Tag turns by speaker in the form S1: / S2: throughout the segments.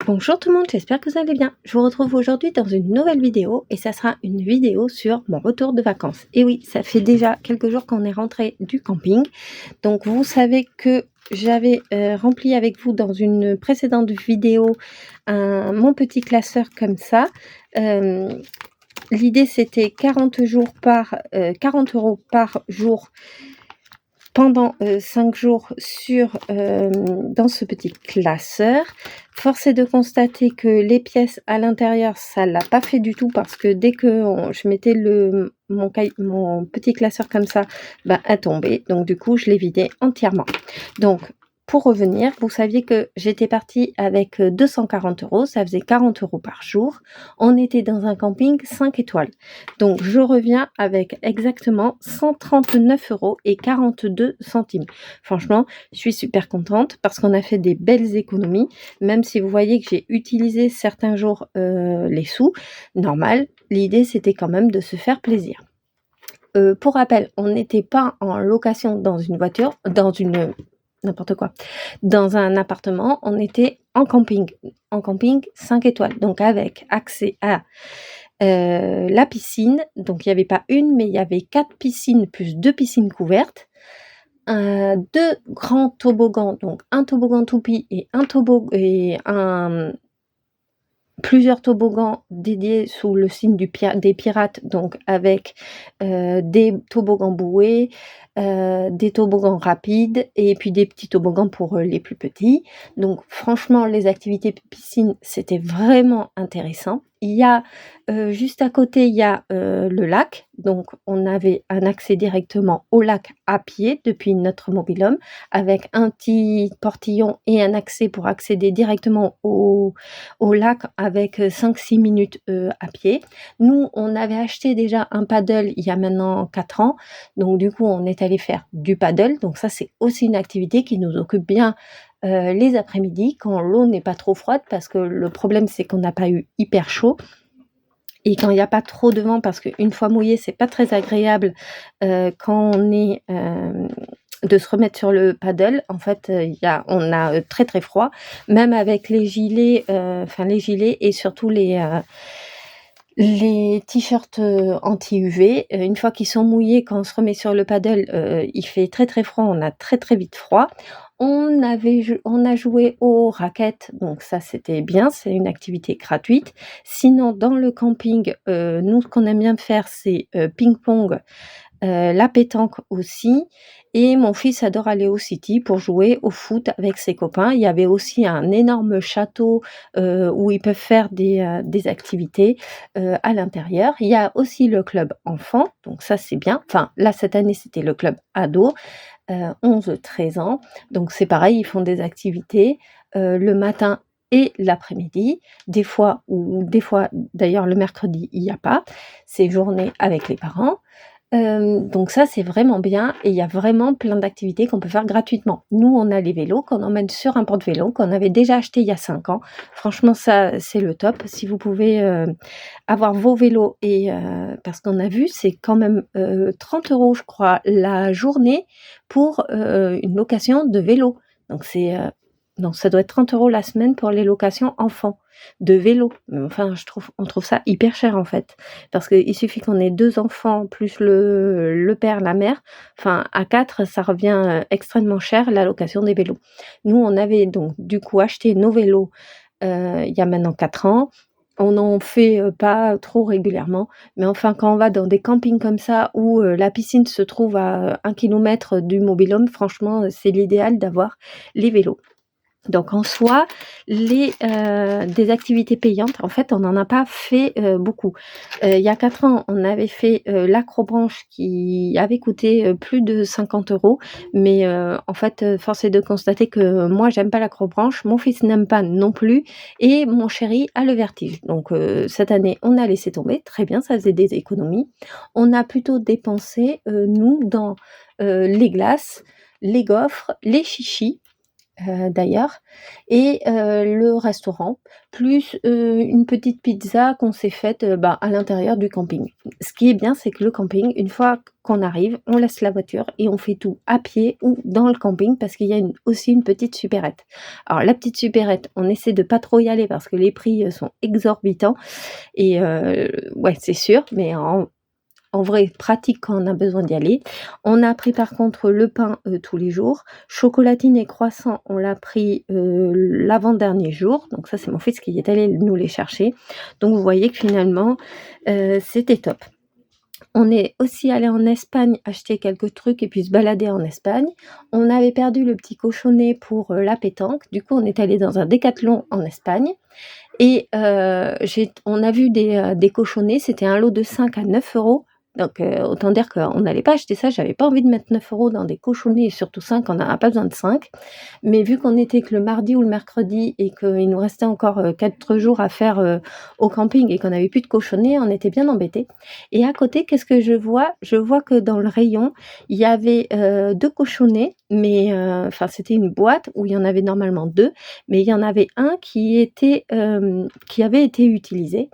S1: Bonjour tout le monde, j'espère que vous allez bien. Je vous retrouve aujourd'hui dans une nouvelle vidéo et ça sera une vidéo sur mon retour de vacances. Et oui, ça fait déjà quelques jours qu'on est rentré du camping. Donc vous savez que j'avais rempli avec vous dans une précédente vidéo mon petit classeur comme ça. L'idée c'était 40 euros par jour pendant 5 jours dans ce petit classeur. Force est de constater que les pièces à l'intérieur, ça l'a pas fait du tout parce que dès que je mettais mon petit classeur comme ça, elle tombait. Donc du coup, je l'ai vidé entièrement. Donc pour revenir, vous saviez que j'étais partie avec 240 euros, ça faisait 40 euros par jour. On était dans un camping 5 étoiles. Donc je reviens avec exactement 139 euros et 42 centimes. Franchement, je suis super contente parce qu'on a fait des belles économies, même si vous voyez que j'ai utilisé certains jours les sous. Normal, l'idée c'était quand même de se faire plaisir. Pour rappel, on n'était pas en location dans une voiture, n'importe quoi, dans un appartement, on était en camping 5 étoiles, donc avec accès à la piscine. Donc il n'y avait pas une, mais il y avait 4 piscines plus 2 piscines couvertes, 2 grands toboggans, donc un toboggan toupie et plusieurs toboggans dédiés sous le signe des pirates, donc avec des toboggans bouées, des toboggans rapides et puis des petits toboggans pour les plus petits. Donc franchement, les activités piscine, c'était vraiment intéressant. Il y a juste à côté, il y a le lac. Donc on avait un accès directement au lac à pied depuis notre mobil-home avec un petit portillon et un accès pour accéder directement au lac avec 5-6 minutes à pied. Nous, on avait acheté déjà un paddle il y a maintenant 4 ans. Donc du coup, on est allé faire du paddle. Donc ça, c'est aussi une activité qui nous occupe bien les après-midi quand l'eau n'est pas trop froide, parce que le problème, c'est qu'on n'a pas eu hyper chaud. Et quand il n'y a pas trop de vent, parce qu'une fois mouillé, c'est pas très agréable quand on est de se remettre sur le paddle. En fait, on a très très froid, même avec les gilets et surtout les t-shirts anti-UV. Une fois qu'ils sont mouillés, quand on se remet sur le paddle, il fait très très froid, on a très très vite froid. On a joué aux raquettes, donc ça c'était bien, c'est une activité gratuite. Sinon, dans le camping, nous ce qu'on aime bien faire, c'est ping-pong, la pétanque aussi, et mon fils adore aller au City pour jouer au foot avec ses copains. Il y avait aussi un énorme château où ils peuvent faire des activités à l'intérieur. Il y a aussi le club enfant, donc ça c'est bien. Enfin là, cette année, c'était le club ado, 11-13 ans. Donc c'est pareil, ils font des activités le matin et l'après-midi. Des fois d'ailleurs le mercredi, il y a pas. C'est journée avec les parents. Donc ça, c'est vraiment bien, et il y a vraiment plein d'activités qu'on peut faire gratuitement. Nous, on a les vélos qu'on emmène sur un porte-vélo qu'on avait déjà acheté il y a 5 ans. Franchement, ça, c'est le top. Si vous pouvez avoir vos vélos, et parce qu'on a vu, c'est quand même 30 € je crois la journée pour une location de vélo. Donc non, ça doit être 30 € la semaine pour les locations enfants de vélo. Enfin, on trouve ça hyper cher en fait, parce qu'il suffit qu'on ait 2 enfants plus le père, la mère, enfin à 4, ça revient extrêmement cher la location des vélos. Nous, on avait donc du coup acheté nos vélos il y a maintenant 4 ans. On en fait pas trop régulièrement, mais enfin quand on va dans des campings comme ça où la piscine se trouve à 1 kilomètre du mobil-home, franchement, c'est l'idéal d'avoir les vélos. Donc en soi, des activités payantes, en fait, on n'en a pas fait beaucoup. Il y a 4 ans, on avait fait l'acrobranche qui avait coûté plus de 50 €, mais en fait, force est de constater que moi, j'aime pas l'acrobranche, mon fils n'aime pas non plus, et mon chéri a le vertige. Donc cette année, on a laissé tomber, très bien, ça faisait des économies. On a plutôt dépensé, nous, dans les glaces, les gaufres, les chichis. d'ailleurs et le restaurant, plus, une petite pizza qu'on s'est faite, à l'intérieur du camping. Ce qui est bien, c'est que le camping, une fois qu'on arrive, on laisse la voiture et on fait tout à pied ou dans le camping parce qu'il y a aussi une petite supérette. Alors la petite supérette, on essaie de pas trop y aller parce que les prix, sont exorbitants et ouais, c'est sûr, mais en vrai, pratique quand on a besoin d'y aller. On a pris par contre le pain, tous les jours. Chocolatine et croissant, on l'a pris, l'avant-dernier jour. Donc ça, c'est mon fils qui est allé nous les chercher. Donc vous voyez que finalement, c'était top. On est aussi allé en Espagne acheter quelques trucs et puis se balader en Espagne. On avait perdu le petit cochonnet pour, la pétanque. Du coup, on est allé dans un décathlon en Espagne et on a vu des cochonnets, c'était un lot de 5 à 9 €. Donc autant dire qu'on n'allait pas acheter ça, j'avais pas envie de mettre 9 € dans des cochonnets et surtout 5, on n'en a pas besoin de 5. Mais vu qu'on était que le mardi ou le mercredi et qu'il nous restait encore, 4 jours à faire, au camping et qu'on n'avait plus de cochonnets, on était bien embêtés. Et à côté, qu'est-ce que je vois? Je vois que dans le rayon, il y avait, 2 cochonnets, mais enfin c'était une boîte où il y en avait normalement 2, mais il y en avait un qui avait été utilisé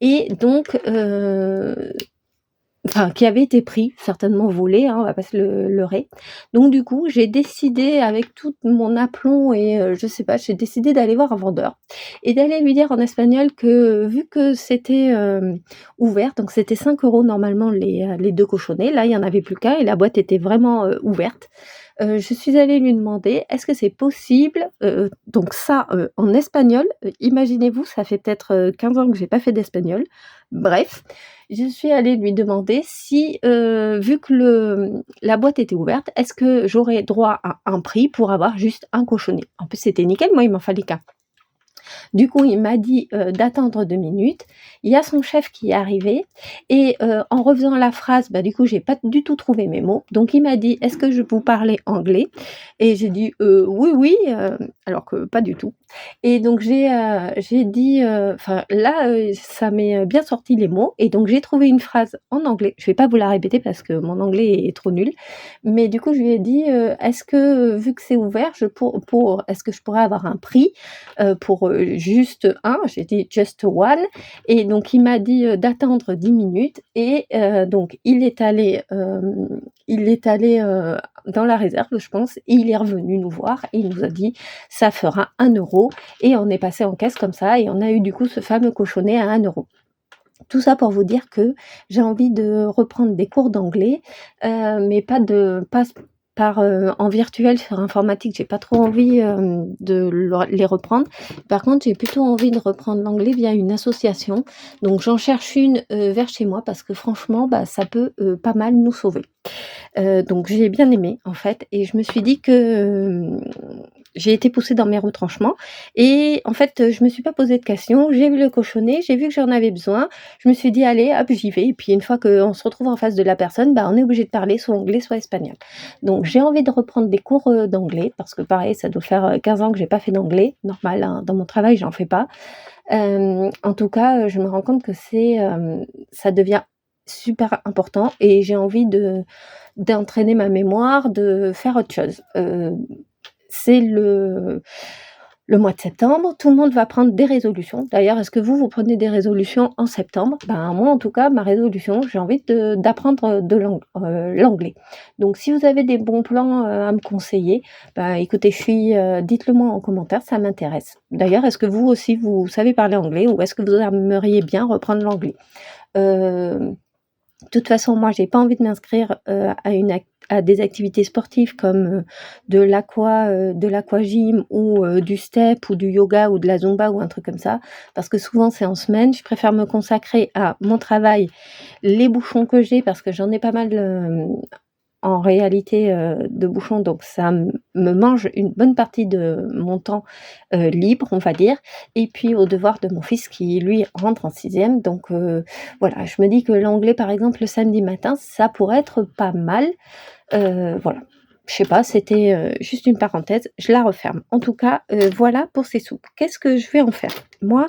S1: et donc enfin qui avait été pris, certainement volé, hein, on va pas se le leurrer. Donc du coup, j'ai décidé avec tout mon aplomb et je sais pas, j'ai décidé d'aller voir un vendeur et d'aller lui dire en espagnol que vu que c'était, ouvert, donc c'était 5 € normalement les 2 cochonnets, là il y en avait plus qu'un et la boîte était vraiment, ouverte. Je suis allée lui demander: «Est-ce que c'est possible?» Donc ça, en espagnol, imaginez-vous, ça fait peut-être, 15 ans que j'ai pas fait d'espagnol. Bref, je suis allée lui demander si, vu que la boîte était ouverte, est-ce que j'aurais droit à un prix pour avoir juste un cochonnet? En plus, c'était nickel, moi, il m'en fallait qu'un. Du coup, il m'a dit, d'attendre 2 minutes. Il y a son chef qui est arrivé et en refaisant la phrase, du coup, j'ai pas du tout trouvé mes mots. Donc il m'a dit: «Est-ce que je vous parler anglais?» Et j'ai dit: Oui, oui», alors que pas du tout. Et donc j'ai dit, enfin là, ça m'est, bien sorti les mots et donc j'ai trouvé une phrase en anglais. Je vais pas vous la répéter parce que mon anglais est trop nul. Mais du coup, je lui ai dit, «Est-ce que, vu que c'est ouvert, est-ce que je pourrais avoir un prix?» Pour, juste un, j'ai dit: «Just one» et donc il m'a dit, d'attendre 10 minutes et donc il est allé, dans la réserve, je pense et il est revenu nous voir et il nous a dit: «Ça fera 1 € et on est passé en caisse comme ça et on a eu du coup ce fameux cochonnet à 1 €. Tout ça pour vous dire que j'ai envie de reprendre des cours d'anglais, mais pas en virtuel sur informatique, j'ai pas trop envie, de les reprendre. Par contre, j'ai plutôt envie de reprendre l'anglais via une association. Donc j'en cherche une, vers chez moi parce que franchement, ça peut, pas mal nous sauver. Donc j'ai bien aimé en fait et je me suis dit que, j'ai été poussée dans mes retranchements et en fait, je me suis pas posé de questions. J'ai vu le cochonnet, j'ai vu que j'en avais besoin. Je me suis dit: «Allez hop, j'y vais» et puis une fois qu'on se retrouve en face de la personne, on est obligé de parler soit anglais, soit espagnol. Donc j'ai envie de reprendre des cours, d'anglais parce que pareil, ça doit faire, 15 ans que j'ai pas fait d'anglais. Normal, hein, dans mon travail, j'en fais pas. En tout cas, je me rends compte que ça devient super important et j'ai envie d'entraîner ma mémoire, de faire autre chose. C'est le mois de septembre, tout le monde va prendre des résolutions. D'ailleurs, est-ce que vous prenez des résolutions en septembre? Moi, en tout cas, ma résolution, j'ai envie d'apprendre l'anglais. Donc si vous avez des bons plans, à me conseiller, écoutez, dites-le moi en commentaire, ça m'intéresse. D'ailleurs, est-ce que vous aussi, vous savez parler anglais ou est-ce que vous aimeriez bien reprendre l'anglais? Hem De toute façon, moi, j'ai pas envie de m'inscrire, à des activités sportives comme, de l'aquagym ou, du step ou du yoga ou de la zumba ou un truc comme ça. Parce que souvent, c'est en semaine. Je préfère me consacrer à mon travail, les bouchons que j'ai parce que j'en ai pas mal, en réalité, de bouchons, donc ça me mange une bonne partie de mon temps, libre, on va dire et puis aux devoirs de mon fils qui, lui, rentre en sixième. Donc voilà, je me dis que l'anglais, par exemple, le samedi matin, ça pourrait être pas mal. Voilà. Je sais pas, c'était, juste une parenthèse, je la referme. En tout cas, voilà pour ces soupes. Qu'est-ce que je vais en faire? Moi,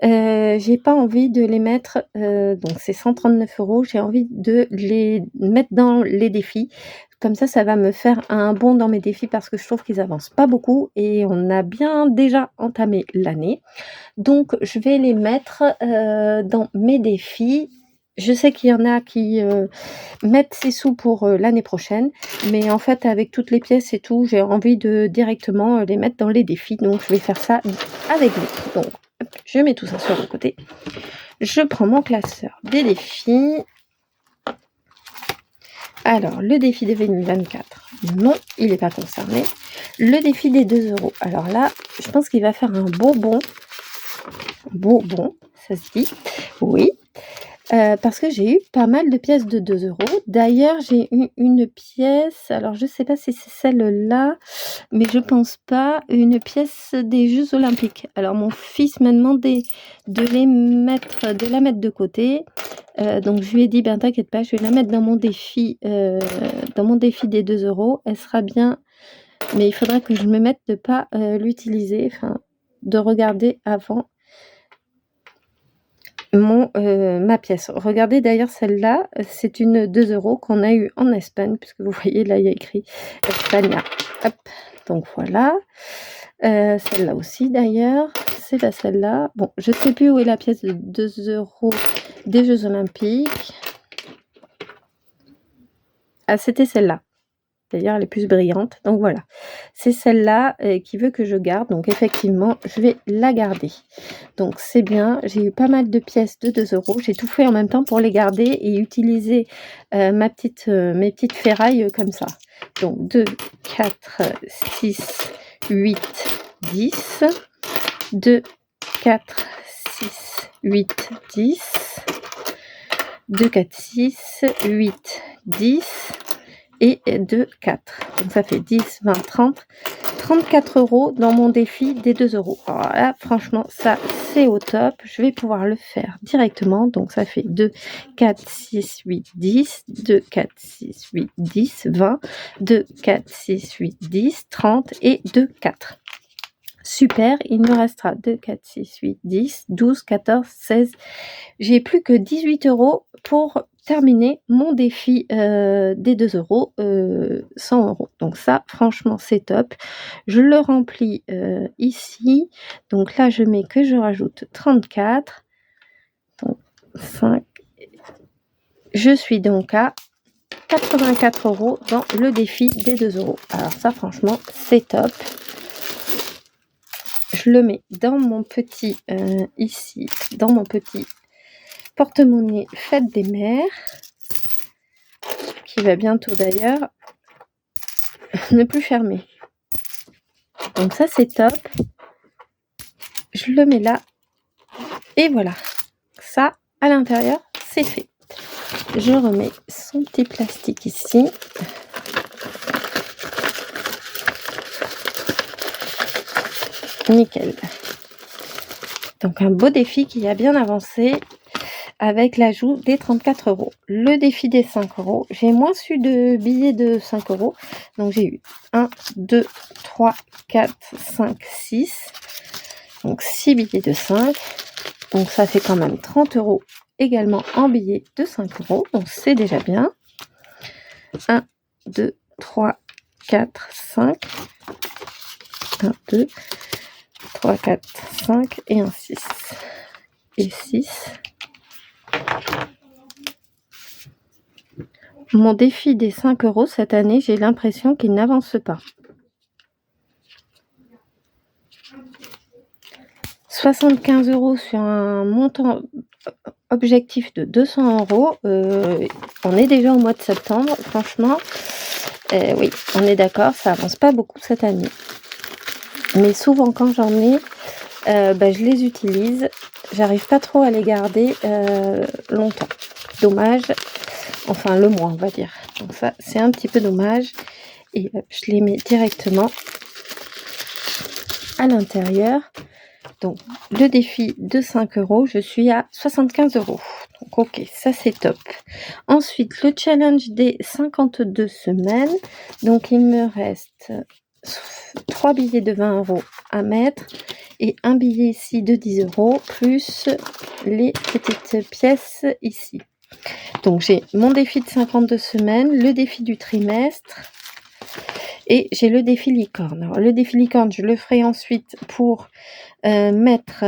S1: j'ai pas envie de les mettre, donc c'est 139 €, j'ai envie de les mettre dans les défis. Comme ça va me faire un bond dans mes défis parce que je trouve qu'ils avancent pas beaucoup et on a bien déjà entamé l'année. Donc je vais les mettre, dans mes défis. Je sais qu'il y en a qui, mettre ces sous pour, l'année prochaine. Mais en fait, avec toutes les pièces et tout, j'ai envie de directement, les mettre dans les défis. Donc je vais faire ça avec vous. Donc hop, je mets tout ça sur le côté. Je prends mon classeur des défis. Alors, le défi des 2024, non, il n'est pas concerné. Le défi des 2 €. Alors là, je pense qu'il va faire un beau bond. Beau bond, ça se dit. Oui. Parce que j'ai eu pas mal de pièces de 2 €. D'ailleurs, j'ai eu une pièce, alors je sais pas si c'est celle-là, mais je pense pas, une pièce des Jeux olympiques. Alors mon fils m'a demandé de la mettre de côté, donc je lui ai dit: «Ben, t'inquiète pas, je vais la mettre dans mon défi des 2 €. Elle sera bien, mais il faudra que je me mette de pas, l'utiliser, enfin, de regarder avant ma pièce. Regardez d'ailleurs celle-là, c'est une 2 € qu'on a eue en Espagne puisque vous voyez là, il y a écrit España. Hop, donc voilà. Celle-là aussi d'ailleurs, c'est pas celle-là. Bon, je sais plus où est la pièce de 2 € des Jeux olympiques. Ah, c'était celle-là. D'ailleurs, elle est plus brillante. Donc voilà, c'est celle-là qui veut que je garde. Donc effectivement, je vais la garder. Donc c'est bien. J'ai eu pas mal de pièces de 2 €. J'ai tout fait en même temps pour les garder et utiliser mes petites ferrailles comme ça. Donc 2, 4, 6, 8, 10. 2, 4, 6, 8, 10. 2, 4, 6, 8, 10. Et 2, 4. Donc ça fait 10, 20, 30. 34 € dans mon défi des 2 €. Alors là, franchement, ça, c'est au top. Je vais pouvoir le faire directement. Donc ça fait 2, 4, 6, 8, 10. 2, 4, 6, 8, 10, 20. 2, 4, 6, 8, 10, 30 et 2, 4. Super, il me restera 2, 4, 6, 8, 10, 12, 14, 16. J'ai plus que 18 € pour terminer mon défi des 2 €, 100 €. Donc ça, franchement, c'est top. Je le remplis ici. Donc là, je rajoute 34. Donc 5. Je suis donc à 84 € dans le défi des 2 €. Alors ça, franchement, c'est top. Je le mets dans mon petit, ici, dans mon petit porte-monnaie Fête des mères, qui va bientôt d'ailleurs ne plus fermer. Donc ça, c'est top. Je le mets là. Et voilà. Ça, à l'intérieur, c'est fait. Je remets son petit plastique ici. Nickel. Donc un beau défi qui a bien avancé avec l'ajout des 34 €. Le défi des 5 €, j'ai moins su de billets de 5 €. Donc j'ai eu 1, 2, 3, 4, 5, 6. Donc 6 billets de 5. Donc ça fait quand même 30 € également en billets de 5 €. Donc c'est déjà bien. 1, 2, 3, 4, 5. 1, 2, 3, 4, 5 et un 6. Et 6. Mon défi des 5 € cette année, j'ai l'impression qu'il n'avance pas. 75 € sur un montant objectif de 200 €. On est déjà au mois de septembre. Franchement, oui, on est d'accord, ça avance pas beaucoup cette année. Mais souvent, quand j'en ai, je les utilise. J'arrive pas trop à les garder longtemps. Dommage. Enfin, le mois, on va dire. Donc ça, c'est un petit peu dommage. Et je les mets directement à l'intérieur. Donc, le défi de 5 €, je suis à 75 €. Donc, ok, ça c'est top. Ensuite, le challenge des 52 semaines. Donc, il me reste 3 billets de 20 € à mettre et un billet ici de 10 €, plus les petites pièces ici. Donc j'ai mon défi de 52 semaines, le défi du trimestre et j'ai le défi licorne. Alors le défi licorne, je le ferai ensuite pour mettre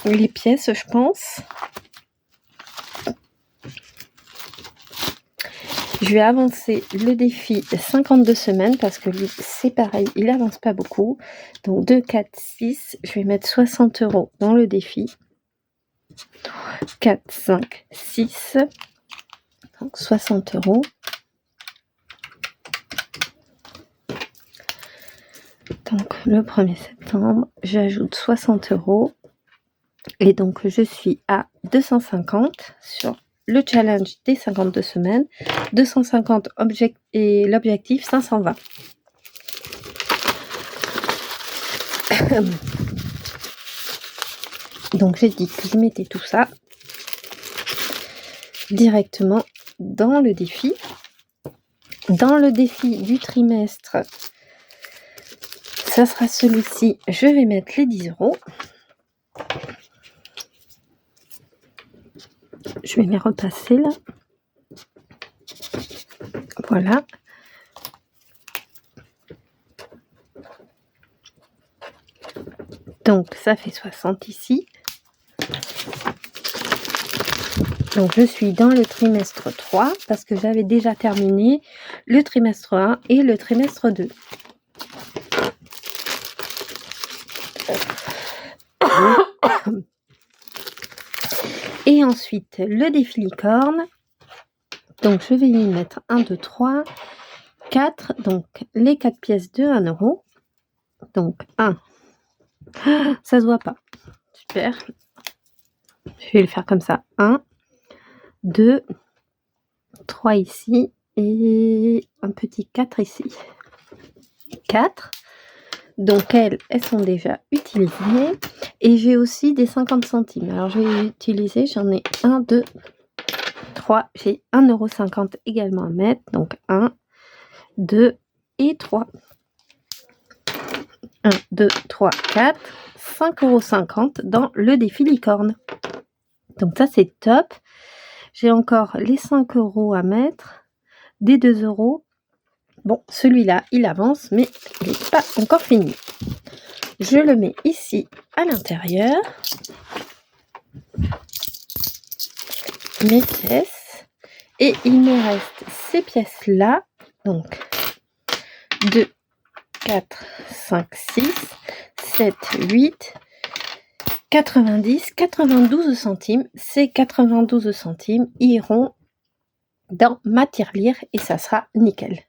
S1: les pièces, je pense. Je vais avancer le défi 52 semaines parce que lui, c'est pareil, il avance pas beaucoup. Donc 2, 4, 6, je vais mettre 60 € dans le défi. 4, 5, 6, donc 60 €. Donc le 1er septembre, j'ajoute 60 € et donc je suis à 250 sur le challenge des 52 semaines, 250 et l'objectif 520. Donc j'ai dit que je mettais tout ça directement dans le défi. Dans le défi du trimestre, ça sera celui-ci, je vais mettre les 10 €. Je vais les repasser là. Voilà. Donc ça fait 60 ici. Donc je suis dans le trimestre 3 parce que j'avais déjà terminé le trimestre 1 et le trimestre 2. Et ensuite le défi licorne. Donc je vais y mettre 1, 2, 3, 4. Donc les 4 pièces de 1 €. Donc 1. Ça se voit pas. Super. Je vais le faire comme ça. 1, 2, 3 ici et un petit 4 ici. 4. Donc elles sont déjà utilisées. Et j'ai aussi des 50 centimes. Alors je vais utiliser, j'en ai 1, 2, 3. J'ai 1,50 € également à mettre. Donc 1, 2 et 3. 1, 2, 3, 4. 5,50 € dans le défi licorne. Donc ça c'est top. J'ai encore les 5 € à mettre. Des 2 €. Bon, celui-là, il avance, mais il n'est pas encore fini. Je le mets ici à l'intérieur. Mes pièces. Et il me reste ces pièces-là. Donc, 2, 4, 5, 6, 7, 8, 90, 92 centimes. Ces 92 centimes iront dans ma tirelire et ça sera nickel.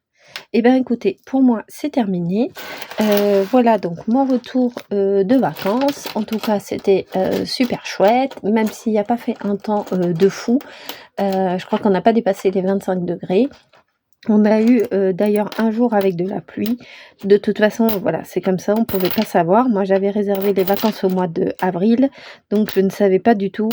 S1: Et bien écoutez, pour moi c'est terminé. Voilà donc mon retour de vacances. En tout cas c'était super chouette, même s'il n'y a pas fait un temps de fou. Je crois qu'on n'a pas dépassé les 25 degrés. On a eu d'ailleurs un jour avec de la pluie. De toute façon, voilà, c'est comme ça, on ne pouvait pas savoir. Moi j'avais réservé les vacances au mois d'avril, donc je ne savais pas du tout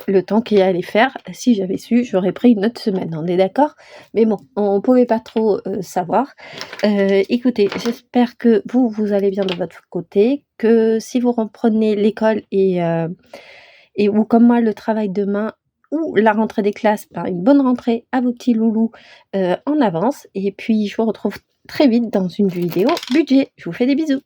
S1: le temps qu'il allait faire. Si j'avais su, j'aurais pris une autre semaine, on est d'accord? Mais bon, on pouvait pas trop savoir. Écoutez, j'espère que vous allez bien de votre côté, que si vous reprenez l'école et ou comme moi le travail demain ou la rentrée des classes, ben, une bonne rentrée à vos petits loulous en avance. Et puis je vous retrouve très vite dans une vidéo budget. Je vous fais des bisous.